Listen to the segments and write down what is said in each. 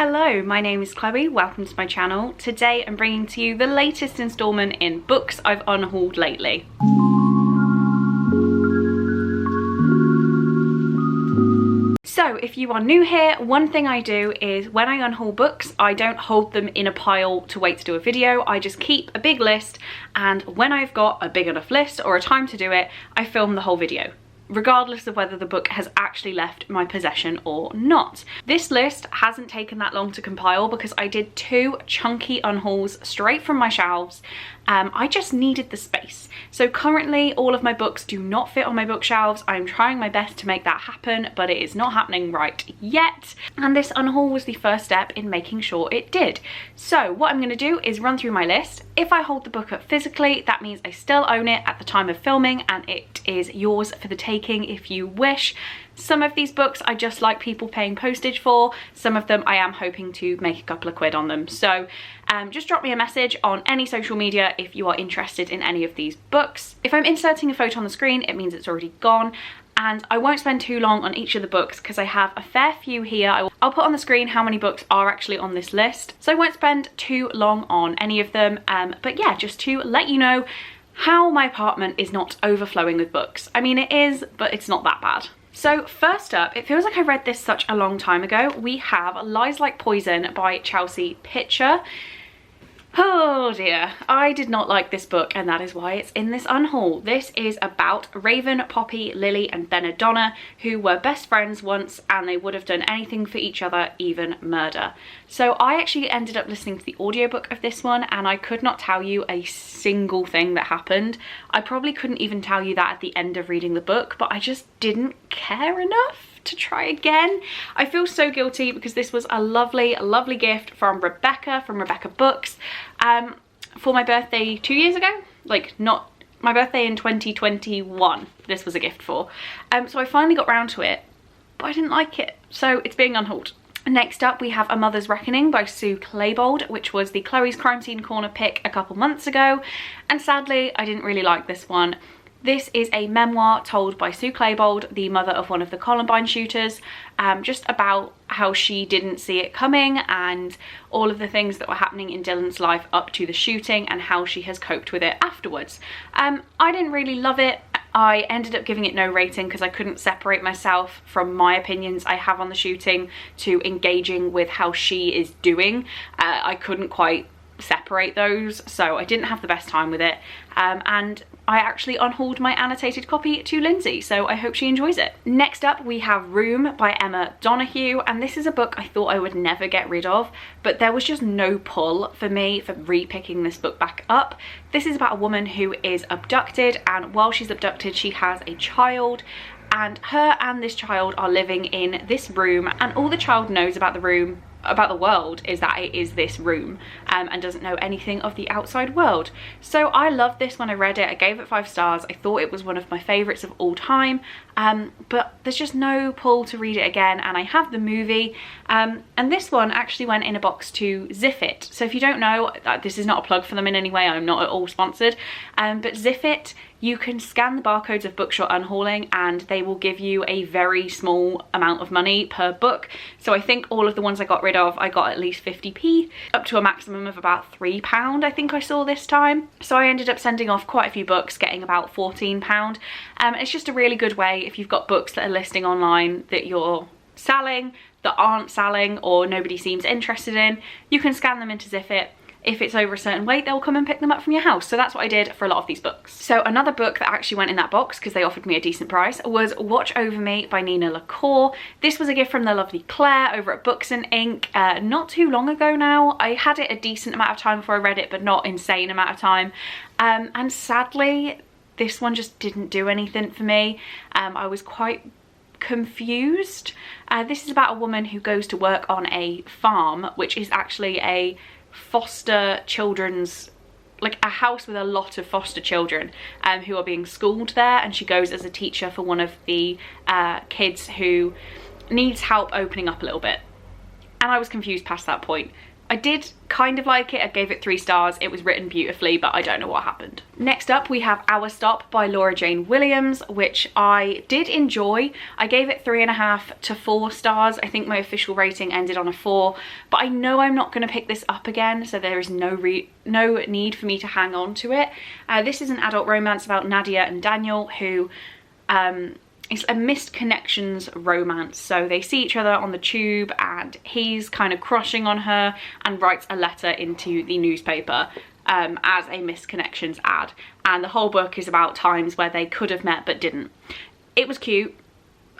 Hello, my name is Chloe, welcome to my channel. Today I'm bringing to you the latest installment in books I've unhauled lately. So if you are new here, one thing I do is when I unhaul books, I don't hold them in a pile to wait to do a video. I just keep a big list, and when I've got a big enough list or a time to do it, I film the whole video, regardless of whether the book has actually left my possession or not. This list hasn't taken that long to compile because I did 2 chunky unhauls straight from my shelves. I just needed the space. So currently all of my books do not fit on my bookshelves. I'm trying my best to make that happen, but it is not happening right yet. And this unhaul was the first step in making sure it did. So what I'm going to do is run through my list. If I hold the book up physically, that means I still own it at the time of filming and it is yours for the taking if you wish. Some of these books I just like people paying postage for. Some of them I am hoping to make a couple of quid on them. So just drop me a message on any social media if you are interested in any of these books. If I'm inserting a photo on the screen, it means it's already gone. And I won't spend too long on each of the books because I have a fair few here. I'll put on the screen how many books are actually on this list. So I won't spend too long on any of them. But yeah, just to let you know how my apartment is not overflowing with books. I mean, it is, but it's not that bad. So first up, it feels like I read this such a long time ago. We have Lies Like Poison by Chelsea Pitcher. Oh dear, I did not like this book and that is why it's in this unhaul. This is about Raven, Poppy, Lily and Benadonna, who were best friends once and they would have done anything for each other, even murder. So I actually ended up listening to the audiobook of this one and I could not tell you a single thing that happened. I probably couldn't even tell you that at the end of reading the book, but I just didn't care enough to try again. I feel so guilty because this was a lovely gift from Rebecca, from Rebecca Books, for my birthday 2 years ago. Like, not my birthday in 2021, this was a gift for. So I finally got round to it, but I didn't like it, so it's being unhauled. Next up we have A Mother's Reckoning by Sue Claiborne, which was the Chloe's Crime Scene Corner pick a couple months ago, and sadly I didn't really like this one. This is a memoir told by Sue Claiborne, the mother of one of the Columbine shooters, just about how she didn't see it coming and all of the things that were happening in Dylan's life up to the shooting and how she has coped with it afterwards. I didn't really love it. I ended up giving it no rating because I couldn't separate myself from my opinions I have on the shooting to engaging with how she is doing. I couldn't quite separate those, so I didn't have the best time with it, and I actually unhauled my annotated copy to Lindsay, so I hope she enjoys it. Next up we have Room by Emma Donoghue, and this is a book I thought I would never get rid of, but there was just no pull for me for re-picking this book back up. This is about a woman who is abducted, and while she's abducted she has a child, and her and this child are living in this room, and all the child knows about the room, about the world, is that it is this room, and doesn't know anything of the outside world. So I loved this when I read it. I gave it 5 stars. I thought it was one of my favorites of all time, but there's just no pull to read it again, and I have the movie, and this one actually went in a box to Ziffit. So if you don't know, this is not a plug for them in any way, I'm not at all sponsored, but Ziffit, you can scan the barcodes of books you're unhauling and they will give you a very small amount of money per book. So I think all of the ones I got rid of, I got at least 50p, up to a maximum of about £3 I think I saw this time. So I ended up sending off quite a few books, getting about £14. It's just a really good way if you've got books that are listing online that you're selling, that aren't selling, or nobody seems interested in, you can scan them into Ziffit. If it's over a certain weight, they'll come and pick them up from your house. So that's what I did for a lot of these books. So another book that actually went in that box because they offered me a decent price was Watch Over Me by Nina LaCour. This was a gift from the lovely Claire over at Books and Ink not too long ago now. I had it a decent amount of time before I read it, but not insane amount of time. And sadly, this one just didn't do anything for me. I was quite confused. This is about a woman who goes to work on a farm, which is actually a foster children's, like a house with a lot of foster children who are being schooled there, and she goes as a teacher for one of the kids who needs help opening up a little bit. And I was confused past that point. I did kind of like it. I gave it 3 stars. It was written beautifully, but I don't know what happened. Next up, we have Our Stop by Laura Jane Williams, which I did enjoy. I gave it 3.5 to 4 stars. I think my official rating ended on a 4, but I know I'm not going to pick this up again, so there is no need for me to hang on to it. This is an adult romance about Nadia and Daniel, who it's a missed connections romance. So they see each other on the tube and he's kind of crushing on her and writes a letter into the newspaper as a missed connections ad. And the whole book is about times where they could have met but didn't. It was cute.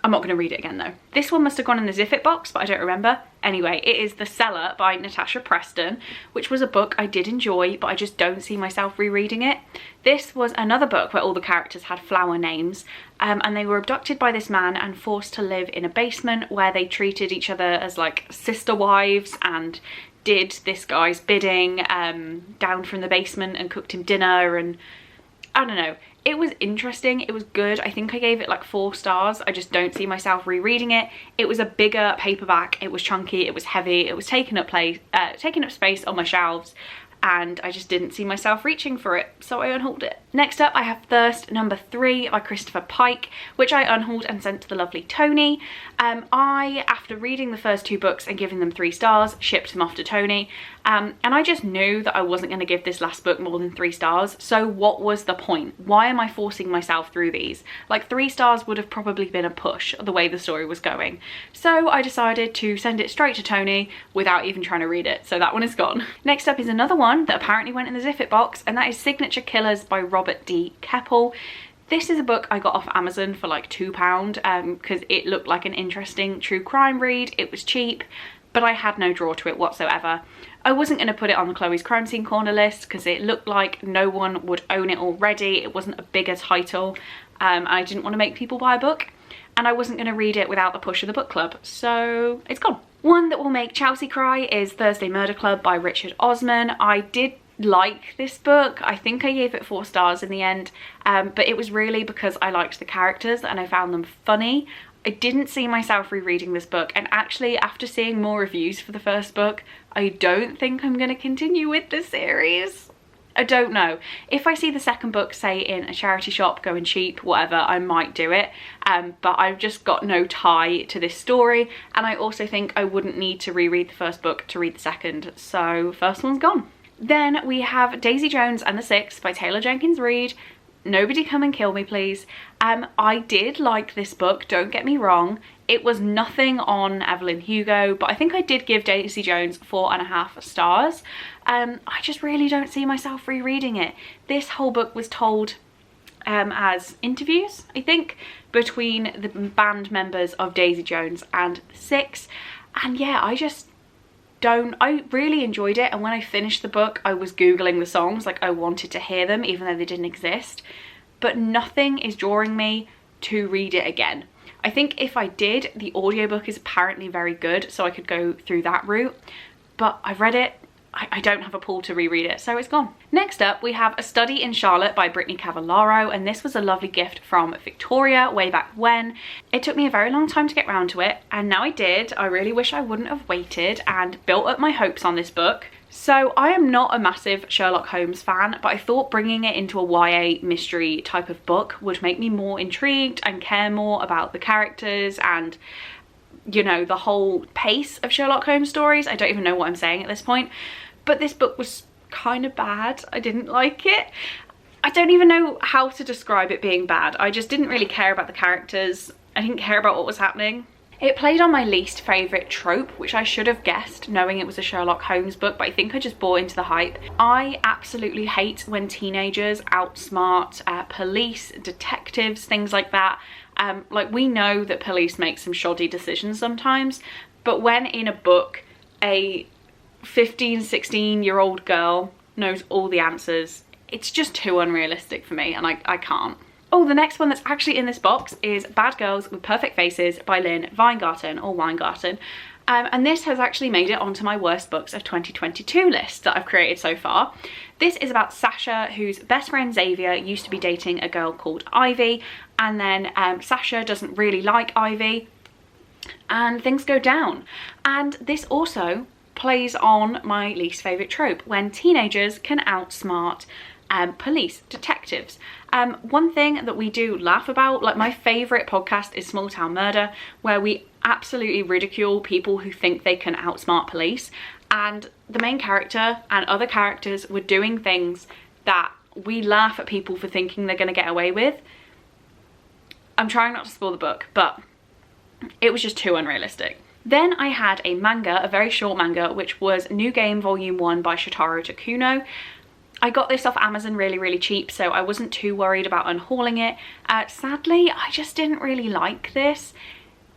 I'm not going to read it again though. This one must have gone in the Ziffit box, but I don't remember. Anyway, it is The Cellar by Natasha Preston, which was a book I did enjoy, but I just don't see myself rereading it. This was another book where all the characters had flower names, and they were abducted by this man and forced to live in a basement where they treated each other as like sister wives and did this guy's bidding down from the basement and cooked him dinner, and I don't know. It was interesting, it was good. I think I gave it like 4 stars. I just don't see myself rereading it. It was a bigger paperback, it was chunky, it was heavy, it was taking up space on my shelves, and I just didn't see myself reaching for it, so I unhauled it. Next up, I have Thirst number 3 by Christopher Pike, which I unhauled and sent to the lovely Tony. I, after reading the first 2 books and giving them 3 stars, shipped them off to Tony. And I just knew that I wasn't going to give this last book more than 3 stars, so what was the point? Why am I forcing myself through these? Like 3 stars would have probably been a push the way the story was going. So I decided to send it straight to Tony without even trying to read it, so that one is gone. Next up is another one that apparently went in the Ziffit box, and that is Signature Killers by Robert D. Keppel. This is a book I got off Amazon for like £2 because it looked like an interesting true crime read. It was cheap, but I had no draw to it whatsoever. I wasn't going to put it on the Chloe's Crime Scene Corner list because it looked like no one would own it already. It wasn't a bigger title. I didn't want to make people buy a book, and I wasn't going to read it without the push of the book club, so it's gone. One that will make Chelsea cry is Thursday Murder Club by Richard Osman. I did like this book. I think I gave it 4 stars in the end, but it was really because I liked the characters and I found them funny. I didn't see myself rereading this book, and actually after seeing more reviews for the first book, I don't think I'm going to continue with the series. I don't know. If I see the second book, say in a charity shop going cheap, whatever, I might do it, but I've just got no tie to this story, and I also think I wouldn't need to reread the first book to read the second, so first one's gone. Then we have Daisy Jones and the Six by Taylor Jenkins Reid. Nobody come and kill me, please. I did like this book, don't get me wrong. It was nothing on Evelyn Hugo, but I think I did give Daisy Jones 4.5 stars. I just really don't see myself rereading it. This whole book was told as interviews, I think, between the band members of Daisy Jones and the Six. And yeah, I really enjoyed it, and when I finished the book I was googling the songs, like I wanted to hear them even though they didn't exist, but nothing is drawing me to read it again. I think if I did, the audiobook is apparently very good, so I could go through that route, but I've read it, I don't have a pull to reread it, so it's gone. Next up, we have A Study in Charlotte by Brittany Cavallaro, and this was a lovely gift from Victoria way back when. It took me a very long time to get round to it, and now I did. I really wish I wouldn't have waited and built up my hopes on this book. So I am not a massive Sherlock Holmes fan, but I thought bringing it into a YA mystery type of book would make me more intrigued and care more about the characters and, you know, the whole pace of Sherlock Holmes stories. I don't even know what I'm saying at this point, but this book was kind of bad. I didn't like it. I don't even know how to describe it being bad. I just didn't really care about the characters. I didn't care about what was happening. It played on my least favourite trope, which I should have guessed knowing it was a Sherlock Holmes book, but I think I just bought into the hype. I absolutely hate when teenagers outsmart police, detectives, things like that. Like, we know that police make some shoddy decisions sometimes, but when in a book a 15, 16-year-old girl knows all the answers, it's just too unrealistic for me, and I can't. Oh, the next one that's actually in this box is Bad Girls with Perfect Faces by Lynn Weingarten, or Weingarten. And this has actually made it onto my worst books of 2022 list that I've created so far. This is about Sasha, whose best friend Xavier used to be dating a girl called Ivy, and then Sasha doesn't really like Ivy, and things go down. And this also plays on my least favourite trope, when teenagers can outsmart police, detectives. One thing that we do laugh about, like my favourite podcast is Small Town Murder, where we absolutely ridicule people who think they can outsmart police, and the main character and other characters were doing things that we laugh at people for thinking they're going to get away with. I'm trying not to spoil the book, but it was just too unrealistic. Then I had a manga, a very short manga, which was New Game Volume 1 by Shotaro Takuno. I got this off Amazon really cheap, so I wasn't too worried about unhauling it. Sadly, I just didn't really like this.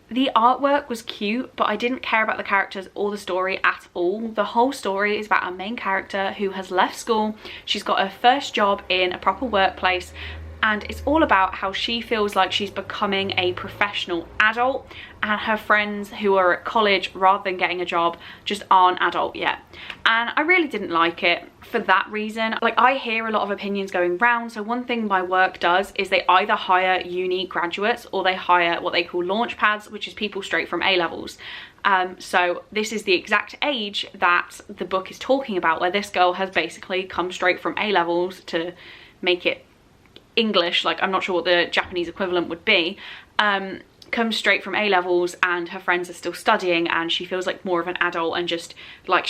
The artwork was cute, but I didn't care about the characters or the story at all. The whole story is about a main character who has left school. She's got her first job in a proper workplace, and it's all about how she feels like she's becoming a professional adult, and her friends who are at college rather than getting a job just aren't adult yet. And I really didn't like it for that reason. Like, I hear a lot of opinions going round, so one thing my work does is they either hire uni graduates or they hire what they call launch pads, which is people straight from A-levels. So this is the exact age that the book is talking about, where this girl has basically come straight from A-levels to make it English, like I'm not sure what the Japanese equivalent would be, comes straight from A-levels, and her friends are still studying, and she feels like more of an adult, and just like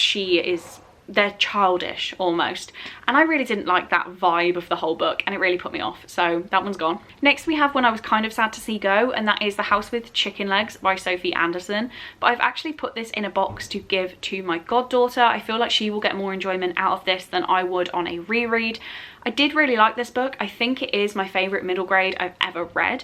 they're childish almost. And I really didn't like that vibe of the whole book, and it really put me off, so that one's gone. Next we have one I was kind of sad to see go, and that is The House with Chicken Legs by Sophie Anderson. But I've actually put this in a box to give to my goddaughter. I feel like she will get more enjoyment out of this than I would on a reread. I did really like this book. I think it is my favourite middle grade I've ever read,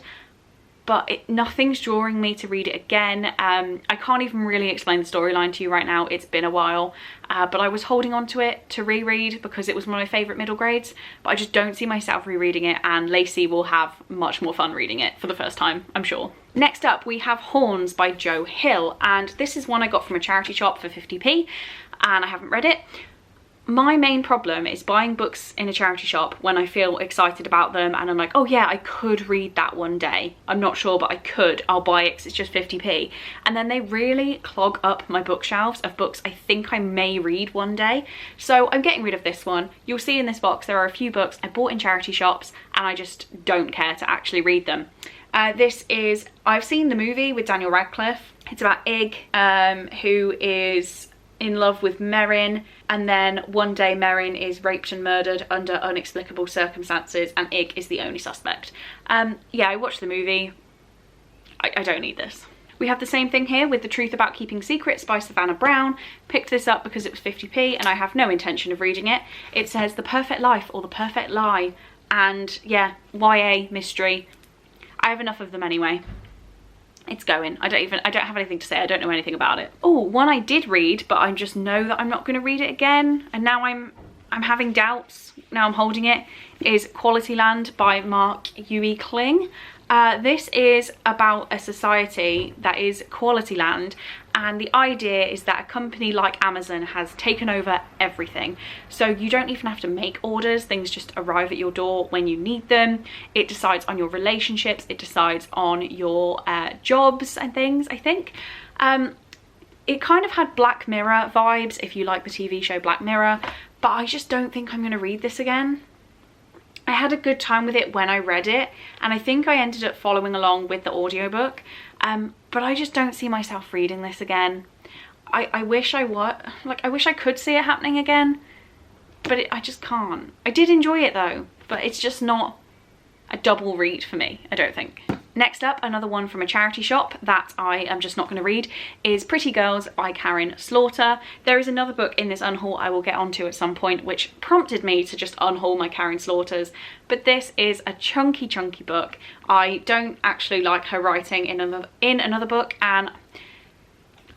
but nothing's drawing me to read it again. I can't even really explain the storyline to you right now. It's been a while, but I was holding on to it to reread because it was one of my favourite middle grades, but I just don't see myself rereading it, and Lacey will have much more fun reading it for the first time, I'm sure. Next up we have Horns by Joe Hill, and this is one I got from a charity shop for 50p, and I haven't read it. My main problem is buying books in a charity shop when I feel excited about them and I'm like, oh yeah, I could read that one day. I'm not sure, but I could. I'll buy it because it's just 50p. And then they really clog up my bookshelves of books I think I may read one day. So I'm getting rid of this one. You'll see in this box there are a few books I bought in charity shops and I just don't care to actually read them. This is, I've seen the movie with Daniel Radcliffe. It's about Ig, who is in love with Merrin, and then one day Merrin is raped and murdered under inexplicable circumstances, and Ig is the only suspect. Yeah, I watched the movie. I don't need this. We have the same thing here with The Truth About Keeping Secrets by Savannah Brown. Picked this up because it was 50p and I have no intention of reading it. It says The Perfect Life or The Perfect Lie, and yeah, YA mystery. I have enough of them anyway. It's going. I don't have anything to say. I don't know anything about it. Oh, one I did read, but I just know that I'm not going to read it again, and now I'm having doubts. Now I'm holding it. Is Quality Land by Mark Yui Kling. This is about a society that is Quality Land, and the idea is that a company like Amazon has taken over everything. So you don't even have to make orders, things just arrive at your door when you need them. It decides on your relationships, it decides on your jobs and things, I think. It kind of had Black Mirror vibes, if you like the TV show Black Mirror, but I just don't think I'm going to read this again. I had a good time with it when I read it, and I think I ended up following along with the audiobook, but I just don't see myself reading this again. I wish I wish I could see it happening again, but I just can't. I did enjoy it though, but it's just not a double read for me, I don't think. Next up, another one from a charity shop that I am just not going to read is Pretty Girls by Karen Slaughter. There is another book in this unhaul I will get onto at some point which prompted me to just unhaul my Karen Slaughters, but this is a chunky book. I don't actually like her writing in another book, and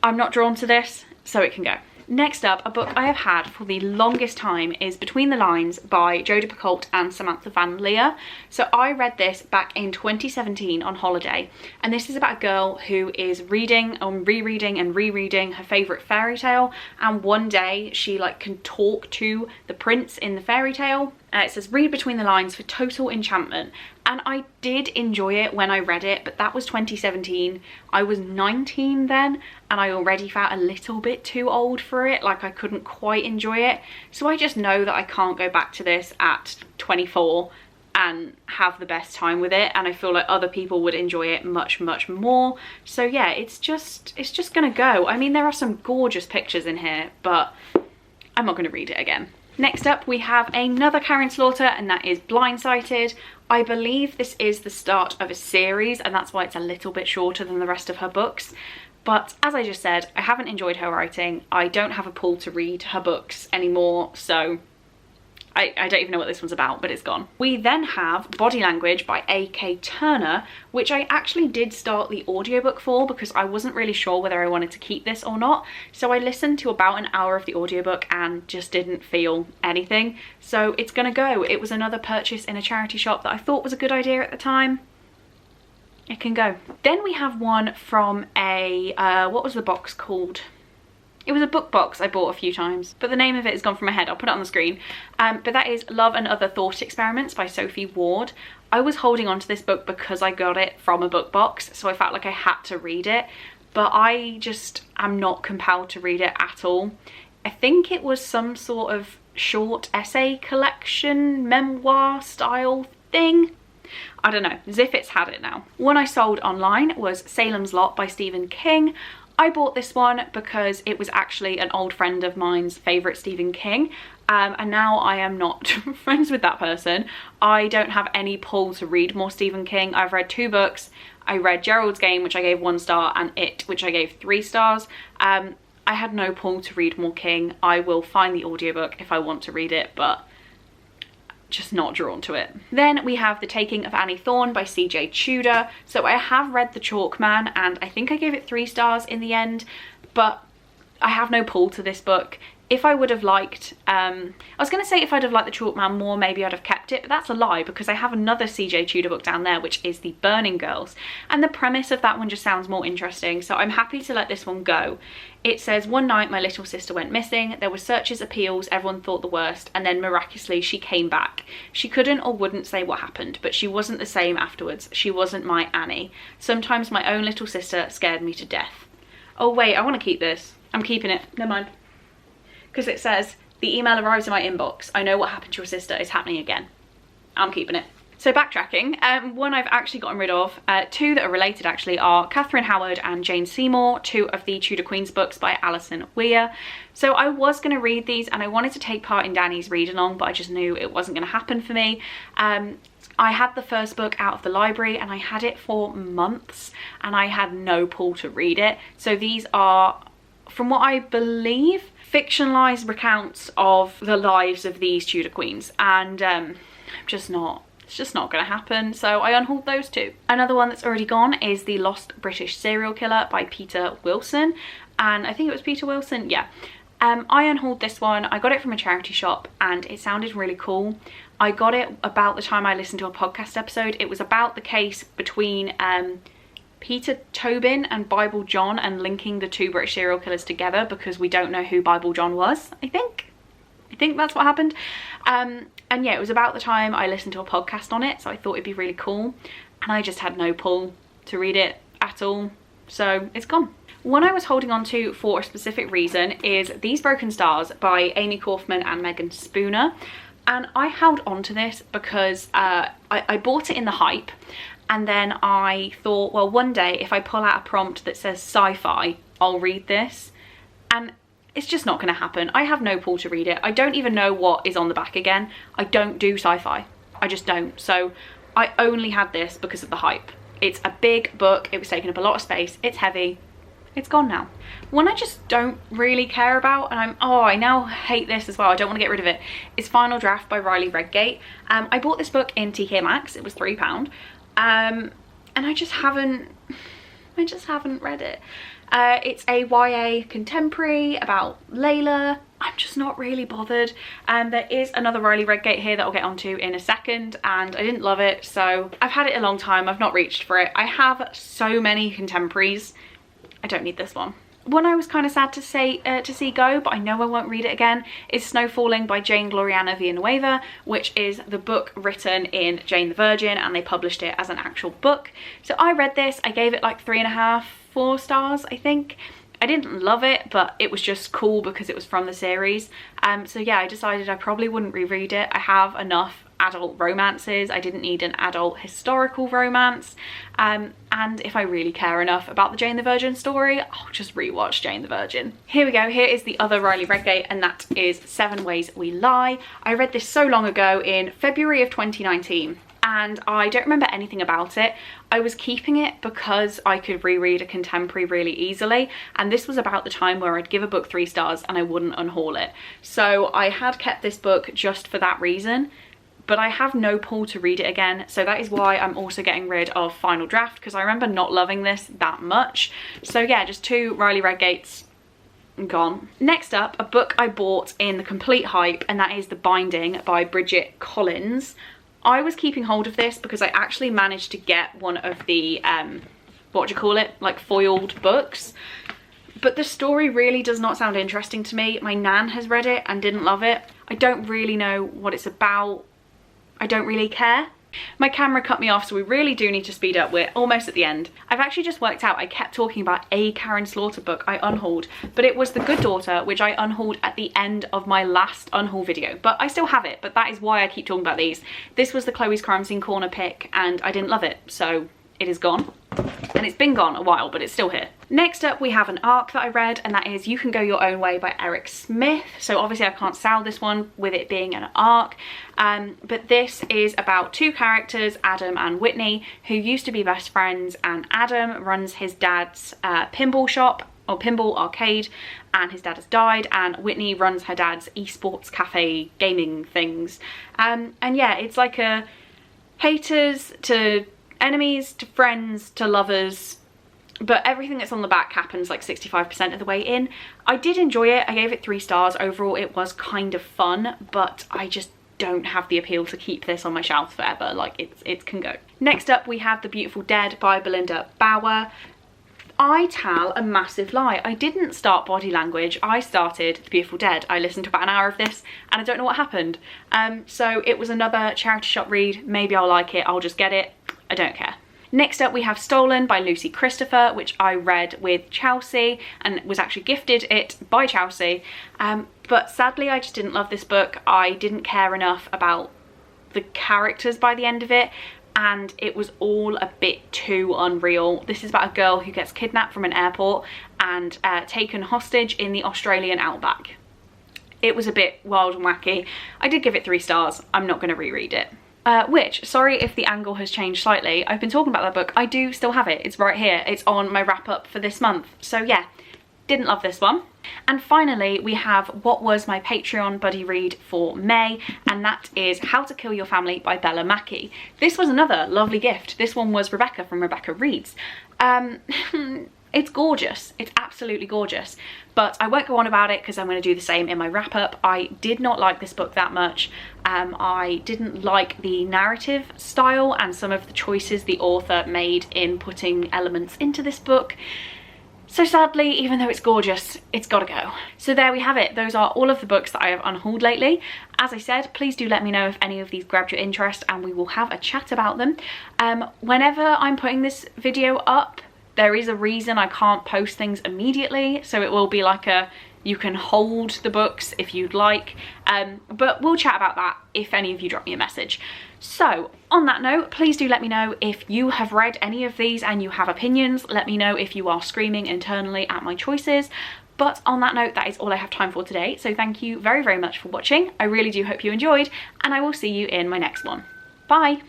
I'm not drawn to this, so it can go. Next up, a book I have had for the longest time is Between the Lines by Jodi Picoult and Samantha Van Leer. So I read this back in 2017 on holiday, and this is about a girl who is reading and rereading her favourite fairy tale, and one day she can talk to the prince in the fairy tale, It says, read between the lines for total enchantment. And I did enjoy it when I read it, but that was 2017. I was 19 then, and I already felt a little bit too old for it. Like, I couldn't quite enjoy it. So I just know that I can't go back to this at 24 and have the best time with it, and I feel like other people would enjoy it much more. So yeah, it's just gonna go. I mean, there are some gorgeous pictures in here, but I'm not gonna read it again. Next up, we have another Karin Slaughter, and that is Blindsided. I believe this is the start of a series, and that's why it's a little bit shorter than the rest of her books. But as I just said, I haven't enjoyed her writing. I don't have a pull to read her books anymore, so I don't even know what this one's about, but it's gone. We then have Body Language by A.K. Turner, which I actually did start the audiobook for because I wasn't really sure whether I wanted to keep this or not. So I listened to about an hour of the audiobook and just didn't feel anything. So it's gonna go. It was another purchase in a charity shop that I thought was a good idea at the time. It can go. Then we have one from a, what was the box called? It was a book box I bought a few times, but the name of it has gone from my head. I'll put it on the screen. But that is Love and Other Thought Experiments by Sophie Ward. I was holding on to this book because I got it from a book box, so I felt like I had to read it, but I just am not compelled to read it at all. I think it was some sort of short essay collection, memoir style thing. I don't know, Ziffit's had it now. One I sold online was Salems Lot by Stephen King. I bought this one because it was actually an old friend of mine's favourite Stephen King, and now I am not friends with that person. I don't have any pull to read more Stephen King. I've read 2 books. I read Gerald's Game, which I gave 1 star, and It, which I gave 3 stars. I had no pull to read more King. I will find the audiobook if I want to read it, but just not drawn to it. Then we have The Taking of Annie Thorne by C.J. Tudor. So I have read The Chalk Man, and I think I gave it 3 stars in the end, but I have no pull to this book. If I would have liked, I was going to say if I'd have liked The Chalk Man more, maybe I'd have kept it, but that's a lie because I have another C.J. Tudor book down there, which is The Burning Girls, and the premise of that one just sounds more interesting, so I'm happy to let this one go. It says, one night my little sister went missing. There were searches, appeals, everyone thought the worst, and then miraculously she came back. She couldn't or wouldn't say what happened, but she wasn't the same afterwards. She wasn't my Annie. Sometimes my own little sister scared me to death. Oh wait, I want to keep this. I'm keeping it. Never mind. Because it says, the email arrives in my inbox. I know what happened to your sister is happening again. I'm keeping it. So backtracking, one I've actually gotten rid of, 2 that are related actually are Catherine Howard and Jane Seymour, 2 of the Tudor Queens books by Alison Weir. So I was going to read these and I wanted to take part in Danny's read along, but I just knew it wasn't going to happen for me. I had the first book out of the library and I had it for months and I had no pull to read it. So these are, from what I believe, fictionalized recounts of the lives of these Tudor queens, and it's just not going to happen, so I unhauled those 2. Another one that's already gone is The Lost British Serial Killer by Peter Wilson, and I think it was Peter Wilson, yeah. I unhauled this one. I got it from a charity shop and it sounded really cool. I got it about the time I listened to a podcast episode. It was about the case between Peter Tobin and Bible John and linking the 2 British serial killers together because we don't know who Bible John was, I think that's what happened. And yeah, it was about the time I listened to a podcast on it, so I thought it'd be really cool, and I just had no pull to read it at all, so it's gone. One I was holding on to for a specific reason is These Broken Stars by Amy Kaufman and Megan Spooner, and I held on to this because I bought it in the hype, and then I thought, well, one day if I pull out a prompt that says sci-fi, I'll read this, and it's just not going to happen. I have no pull to read it. I don't even know what is on the back again. I don't do sci-fi. I just don't. So I only had this because of the hype. It's a big book. It was taking up a lot of space. It's heavy. It's gone now. One I just don't really care about, and I now hate this as well, I don't want to get rid of it, is Final Draft by Riley Redgate. I bought this book in TK Maxx. It was £3. And I just haven't read it. It's a YA contemporary about Layla. I'm just not really bothered. There is another Riley Redgate here that I'll get onto in a second, and I didn't love it, so I've had it a long time. I've not reached for it. I have so many contemporaries. I don't need this one. one I was kind of sad to see go, but I know I won't read it again, is Snow Falling by Jane Gloriana Villanueva, which is the book written in Jane the Virgin, and they published it as an actual book. So I read this, I gave it like 3.5, 4 stars, I think. I didn't love it, but it was just cool because it was from the series. So yeah, I decided I probably wouldn't reread it. I have enough adult romances. I didn't need an adult historical romance. And if I really care enough about the Jane the Virgin story, I'll just rewatch Jane the Virgin. Here we go. Here is the other Riley Redgate, and that is 7 Ways We Lie. I read this so long ago in February of 2019. And I don't remember anything about it. I was keeping it because I could reread a contemporary really easily, and this was about the time where I'd give a book 3 stars and I wouldn't unhaul it. So I had kept this book just for that reason, but I have no pull to read it again, so that is why I'm also getting rid of Final Draft, because I remember not loving this that much. So yeah, just 2 Riley Redgates gone. Next up, a book I bought in the complete hype, and that is The Binding by Bridget Collins. I was keeping hold of this because I actually managed to get one of the, what do you call it, like foiled books. But the story really does not sound interesting to me. My nan has read it and didn't love it. I don't really know what it's about. I don't really care. My camera cut me off, so we really do need to speed up. We're almost at the end. I've actually just worked out I kept talking about a Karen Slaughter book I unhauled, but it was The Good Daughter, which I unhauled at the end of my last unhaul video. But I still have it, but that is why I keep talking about these. This was the Chloe's Crime Scene Corner pick, and I didn't love it, so it is gone. And it's been gone a while, but it's still here. Next up, we have an ARC that I read, and that is You Can Go Your Own Way by Eric Smith. So obviously I can't sell this one with it being an ARC, but this is about 2 characters, Adam and Whitney, who used to be best friends, and Adam runs his dad's pinball shop, or pinball arcade, and his dad has died, and Whitney runs her dad's esports cafe gaming things. And yeah, it's like a haters to enemies to friends to lovers, but everything that's on the back happens like 65% of the way in. I did enjoy it. I gave it 3 stars. Overall, it was kind of fun, but I just don't have the appeal to keep this on my shelf forever. Like, it can go. Next up, we have The Beautiful Dead by Belinda Bauer. I tell a massive lie. I didn't start Body Language. I started The Beautiful Dead. I listened to about an hour of this and I don't know what happened. So it was another charity shop read. Maybe I'll like it. I'll just get it. I don't care. Next up, we have Stolen by Lucy Christopher, which I read with Chelsea and was actually gifted it by Chelsea. But sadly, I just didn't love this book. I didn't care enough about the characters by the end of it, and it was all a bit too unreal. This is about a girl who gets kidnapped from an airport and taken hostage in the Australian outback. It was a bit wild and wacky. I did give it 3 stars. I'm not going to reread it. Which, sorry if the angle has changed slightly, I've been talking about that book. I do still have it. It's right here. It's on my wrap up for this month. So yeah, didn't love this one. And finally, we have what was my Patreon buddy read for May, and that is How to Kill Your Family by Bella Mackie. This was another lovely gift. This one was Rebecca from Rebecca Reads. It's gorgeous. It's absolutely gorgeous. But I won't go on about it because I'm going to do the same in my wrap up. I did not like this book that much. I didn't like the narrative style and some of the choices the author made in putting elements into this book. So sadly, even though it's gorgeous, it's gotta go. So there we have it. Those are all of the books that I have unhauled lately. As I said, please do let me know if any of these grabbed your interest and we will have a chat about them. Whenever I'm putting this video up, there is a reason I can't post things immediately, so it will be like a you can hold the books if you'd like, but we'll chat about that if any of you drop me a message. So on that note, please do let me know if you have read any of these and you have opinions. Let me know if you are screaming internally at my choices. But on that note, that is all I have time for today, so thank you very, very much for watching. I really do hope you enjoyed, and I will see you in my next one. Bye!